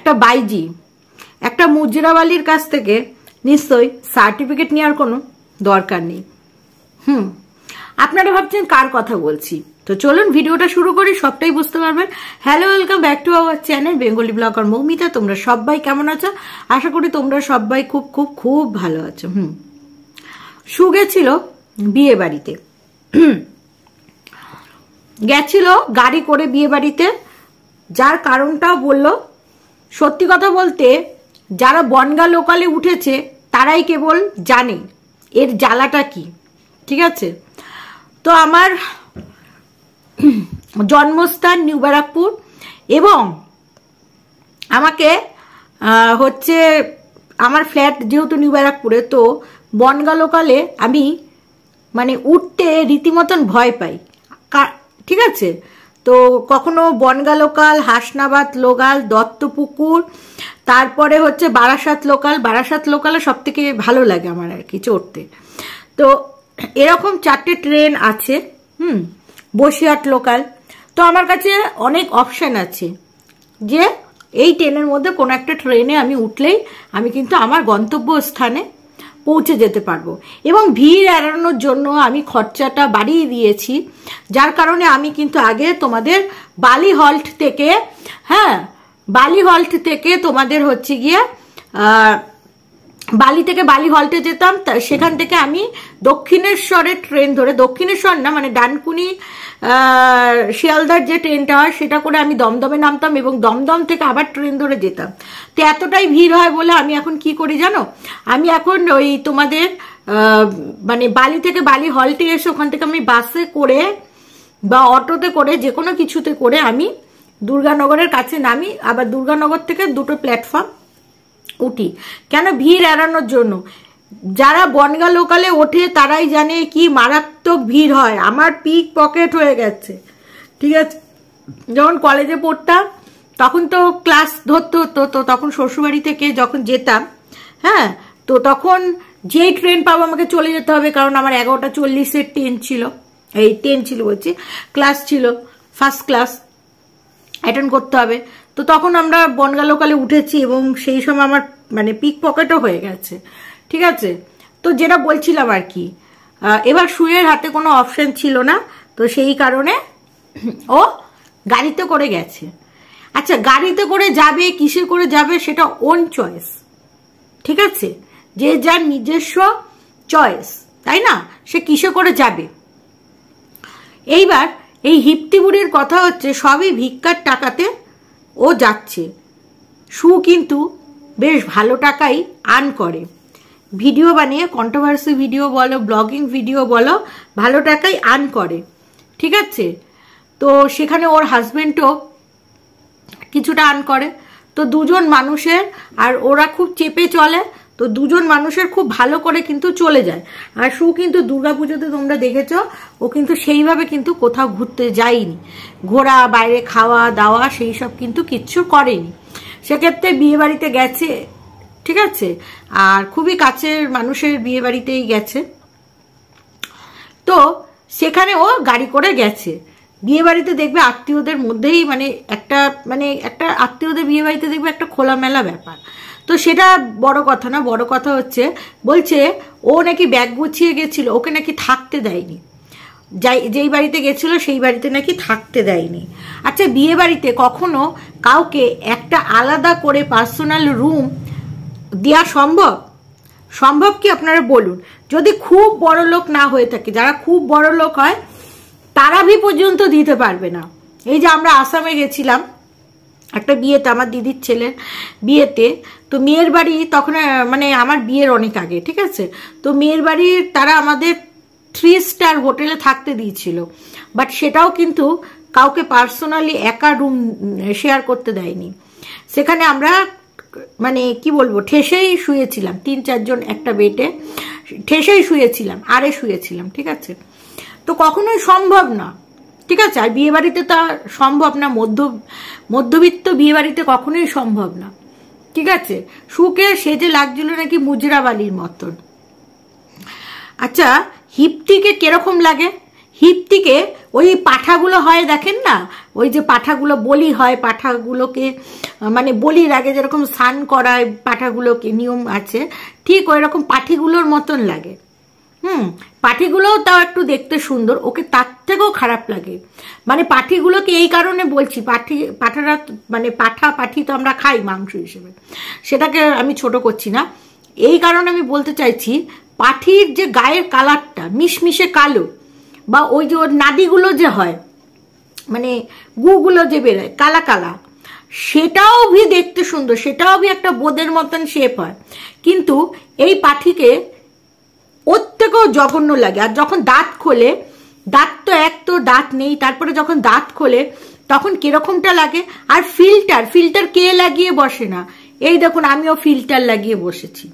একটা বাইজি একটা মুজরাওয়ালির কাছ থেকে নিশ্চয়ই সার্টিফিকেট নেওয়ার কোনো দরকার নেই। আপনারা ভাবছেন কার কথা বলছি, তো চলুন ভিডিওটা শুরু করি, সবটাই বুঝতে পারবেন। Hello, welcome back to our channel Bengali blogger Moumita. তোমরা সবাই কেমন আছো? আশা করি তোমরা সবাই খুব খুব খুব ভালো আছো। শু গেছিল বিয়ে বাড়িতে, গেছিল গাড়ি করে বিয়ে বাড়িতে, যার কারণটাও বললো। সত্যি কথা বলতে যারা বনগা লোকালে উঠেছে তারাই কেবল জানে এর জ্বালাটা কি, ঠিক আছে? তো আমার জন্মস্থান নিউ ব্যারাকপুর, এবং আমাকে হচ্ছে আমার ফ্ল্যাট যেহেতু নিউ ব্যারাকপুরে, তো বনগা লোকালে আমি মানে উঠতে রীতিমতন ভয় পাই, ঠিক আছে? তো কখনো বনগা লোকাল, হাসনাবাদ লোকাল, দত্তপুকুর, তারপরে হচ্ছে বারাসাত লোকালে সব থেকে ভালো লাগে আমার আর কি চড়তে। তো এরকম 4টে ট্রেন আছে, বসিরহাট লোকাল। তো আমার কাছে অনেক অপশান আছে যে এই ট্রেনের মধ্যে কোনো একটা ট্রেনে আমি উঠলেই আমি কিন্তু আমার গন্তব্যস্থানে পৌঁছে যেতে পারবো। এবং ভিড় এড়ানোর জন্য আমি খরচাটা বাড়িয়ে দিয়েছি, যার কারণে আমি কিন্তু আগে তোমাদের বালি হল্ট থেকে তোমাদের হচ্ছে গিয়ে বালি হল্টে যেতাম। সেখান থেকে আমি দক্ষিণেশ্বরের ট্রেন ধরে, দক্ষিণেশ্বর না মানে ডানকুনি শিয়ালদার যে ট্রেনটা হয় সেটা করে আমি দমদমে নামতাম, এবং দমদম থেকে আবার ট্রেন ধরে যেতাম। তো এতটাই ভিড় হয় বলে আমি এখন কি করি জানো, আমি এখন ওই তোমাদের মানে বালি থেকে বালি হল্টে এসে ওখান থেকে আমি বাসে করে বা অটোতে করে যে কোনো কিছুতে করে আমি দুর্গানগরের কাছে নামি, আবার দুর্গানগর থেকে 2টো প্ল্যাটফর্ম উঠি। কেন? ভিড় এড়ানোর জন্য। যারা বনগা লোকালে ওঠে তারাই জানে কি মারাত্মক ভিড় হয়। আমার পিক পকেট হয়ে গেছে, ঠিক আছে? যখন কলেজে পড়তাম তখন তো ক্লাস ধরতে হতো, তো তখন শ্বশুরবাড়ি থেকে যখন যেতাম, হ্যাঁ, তো তখন যেই ট্রেন পাবো আমাকে চলে যেতে হবে, কারণ আমার 11:40-এর ট্রেন ছিল বলছি, ক্লাস ছিল, ফার্স্ট ক্লাস অ্যাটেন্ড করতে হবে। তো তখন আমরা বনগা লোকালে উঠেছি, এবং সেই সময় আমার মানে পিক পকেটও হয়ে গেছে, ঠিক আছে? তো যেটা বলছিলাম আর কি, এবার শুয়ের হাতে কোনো অপশন ছিল না, তো সেই কারণে ও গাড়িতে করে গেছে। আচ্ছা, গাড়িতে করে যাবে, কিসে করে যাবে সেটা ওন চয়েস, ঠিক আছে? যে যার নিজস্ব চয়েস, তাই না? সে কিসে করে যাবে। এইবার এই হিপ্তিবুড়ির কথা হচ্ছে সবই ভিক্ষার টাকাতে ও যাচ্ছে। শু কিন্তু বেশ ভালো টাকাই আর্ন করে, ভিডিও বানিয়ে, কন্ট্রোভার্সি ভিডিও বলো, ব্লগিং ভিডিও বলো, ভালো টাকাই আর্ন করে, ঠিক আছে? তো সেখানে ওর হাজবেন্ডও কিছুটা আর্ন করে। তো দুজন মানুষের, আর ওরা খুব চেপে চলে, তো দুজন মানুষের খুব ভালো করে কিন্তু চলে যায়। আর শু কিন্তু দুর্গাপুজোতে তোমরা দেখেছ ও কিন্তু সেইভাবে কিন্তু কোথাও ঘুরতে যায়নি, ঘোরা, বাইরে খাওয়া দাওয়া সেই সব কিন্তু কিচ্ছু করেনি। সেক্ষেত্রে বিয়ে বাড়িতে গেছে, ঠিক আছে, আর খুবই কাছের মানুষের বিয়ে বাড়িতেই গেছে। তো সেখানে ও গাড়ি করে গেছে বিয়ে বাড়িতে। দেখবে আত্মীয়দের মধ্যেই মানে একটা আত্মীয়দের বিয়ে বাড়িতে দেখবে একটা খোলামেলা ব্যাপার। তো সেটা বড় কথা না, বড় কথা হচ্ছে বলছে ও নাকি ব্যাগ গুছিয়ে গেছিল, ওকে নাকি থাকতে দেয়নি, যেই বাড়িতে গেছিল সেই বাড়িতে নাকি থাকতে দেয়নি। আচ্ছা, বিয়ে বাড়িতে কখনো কাউকে একটা আলাদা করে পার্সোনাল রুম দেওয়া সম্ভব কি আপনারা বলুন? যদি খুব বড় লোক না হয়ে থাকে, যারা খুব বড় লোক হয় তারা পর্যন্ত দিতে পারবে না। এই যে আমরা আসামে গেছিলাম একটা বিয়েতে, আমার দিদির ছেলের বিয়েতে, তো মেয়ের বাড়ি তখন মানে আমার বিয়ের অনেক আগে, ঠিক আছে? তো মেয়ের বাড়ি তারা আমাদের 3 স্টার হোটেলে থাকতে দিয়েছিল, বাট সেটাও কিন্তু কাউকে পার্সোনালি একা রুম শেয়ার করতে দেয়নি। সেখানে আমরা মানে কি বলবো, ঠেসেই শুয়েছিলাম, 3-4 জন একটা বেডে ঠেসেই শুয়েছিলাম, শুয়েছিলাম, ঠিক আছে? তো কখনোই সম্ভব না, ঠিক আছে? আর বিয়ে বাড়িতে তা সম্ভব না, মধ্যবিত্ত বিয়ে বাড়িতে কখনোই সম্ভব না, ঠিক আছে? সুকে সেজে লাগছিল নাকি মুজরাবালির মতন। আচ্ছা, হিপ্তিকে কিরকম লাগে? হিপ থেকে ওই পাঠাগুলো হয় দেখেন না, ওই যে পাঠাগুলো বলি হয়, পাঠাগুলোকে মানে বলির আগে যেরকম স্নান করায় পাঠাগুলোকে, নিয়ম আছে, ঠিক ওই রকম পাঠিগুলোর মতন লাগে। পাঠিগুলোও তাও একটু দেখতে সুন্দর, ওকে তার থেকেও খারাপ লাগে। মানে পাঠিগুলোকে এই কারণে বলছি, পাঠারা মানে পাঠি তো আমরা খাই মাংস হিসেবে, সেটাকে আমি ছোট করছি না, এই কারণে আমি বলতে চাইছি পাঠির যে গায়ের কালারটা মিশমিশে কালো, বা ওই যে ওর নাদিগুলো যে হয় মানে গুগুলো যে বেরোয় কালা কালা, সেটাও ভি দেখতে সুন্দর, সেটাও ভি একটা বোদের মতন শেপ হয়। কিন্তু এই পাঠিকে ওর থেকেও জঘন্য লাগে। আর যখন দাঁত খোলে, দাঁত তো এক তো দাঁত নেই, তারপরে যখন দাঁত খোলে তখন কিরকমটা লাগে। আর ফিল্টার কে লাগিয়ে বসে না? এই দেখুন আমিও ফিল্টার লাগিয়ে বসেছি।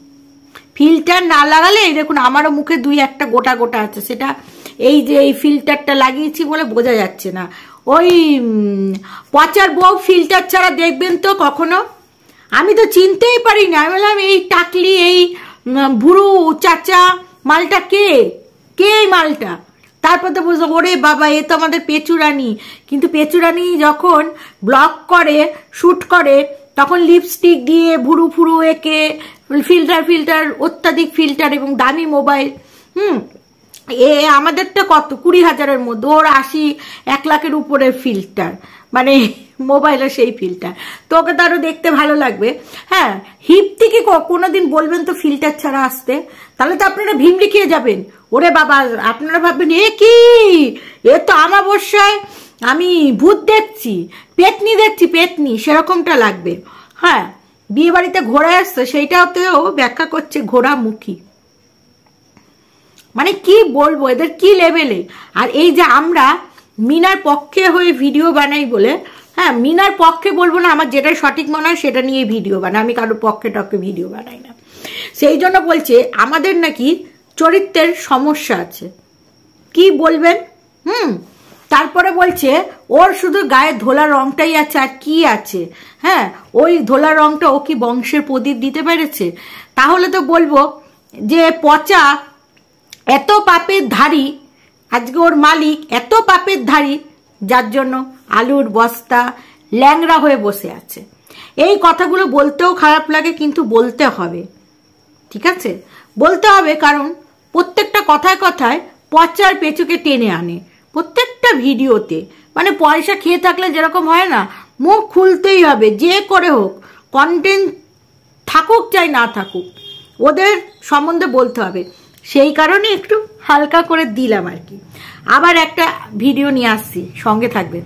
ফিল্টার না লাগালে এই দেখুন আমারও মুখে 2-1 গোটা গোটা আছে, সেটা এই যে এই ফিল্টারটা লাগিয়েছি বলে বোঝা যাচ্ছে না। ওই পচার বউ ফিল্টার ছাড়া দেখবেন তো কখনো? আমি তো চিনতেই পারি না, আমি বললাম এই টাকলি, এই বুড়ো চাচা মালটা কে এই মালটা? তারপর তো বুঝলো ওরে বাবা এ তো আমাদের পেচুরানি। কিন্তু পেচুরানি যখন ব্লগ করে, শুট করে, তখন লিপস্টিক দিয়ে ভুরু ফুরু এঁকে ফিল্টার অত্যাধিক ফিল্টার এবং দামি মোবাইল, এ আমাদেরটা কত 20,000-এর মধ্যে, ওর 80-1 লাখের উপরে ফিল্টার, মানে মোবাইলের সেই ফিল্টার। তো ওকে তো আরো দেখতে ভালো লাগবে। হ্যাঁ, হিপ থেকে কোনোদিন বলবেন তো ফিল্টার ছাড়া আসতে, তাহলে তো আপনারা ভিমলি খেয়ে যাবেন। ওরে বাবা, আপনারা ভাববেন এ কি, এ তো আমাবস্যায় আমি ভূত দেখছি, পেতনি দেখছি, পেতনি সেরকমটা লাগবে। হ্যাঁ, বিয়ে বাড়িতে ঘোড়া আসছে, সেইটাতেও ব্যাখ্যা করছে ঘোড়ামুখী। মানে কি বলবো এদের কি লেভেলে। আর এই যে আমরা মিনার পক্ষে হয়ে ভিডিও বানাই বলে, হ্যাঁ মিনার পক্ষে বলবো না, আমার যেটা সঠিক মনে হয় সেটা নিয়ে ভিডিও বানাই, আমি কারোর পক্ষে টক্ষে ভিডিও বানাই না। সেই জন্য বলছে আমাদের নাকি চরিত্রের সমস্যা আছে। কি বলবেন? তারপরে বলছে ওর শুধু গায়ে ধোলা রংটাই আছে, আর কি আছে? হ্যাঁ, ওই ধোলা রংটা ও কি বংশের প্রদীপ দিতে পেরেছে? তাহলে তো বলবো যে পচা এত পাপের ধারী, আজকে ওর মালিক এত পাপের ধারী, যার জন্য আলুর বস্তা ল্যাংড়া হয়ে বসে আছে। এই কথাগুলো বলতেও খারাপ লাগে, কিন্তু বলতে হবে, ঠিক আছে? বলতে হবে, কারণ প্রত্যেকটা কথায় কথায় পচার পেঁচুকে টেনে আনে প্রত্যেকটা ভিডিওতে। মানে পয়সা খেয়ে থাকলে যেরকম হয় না, মুখ খুলতেই হবে, যে করে হোক, কন্টেন্ট থাকুক চাই না থাকুক, ওদের সম্বন্ধে বলতে হবে। সেই কারণে একটু হালকা করে দিলাম আর কি। আবার একটা ভিডিও নিয়ে আসছি, সঙ্গে থাকবেন।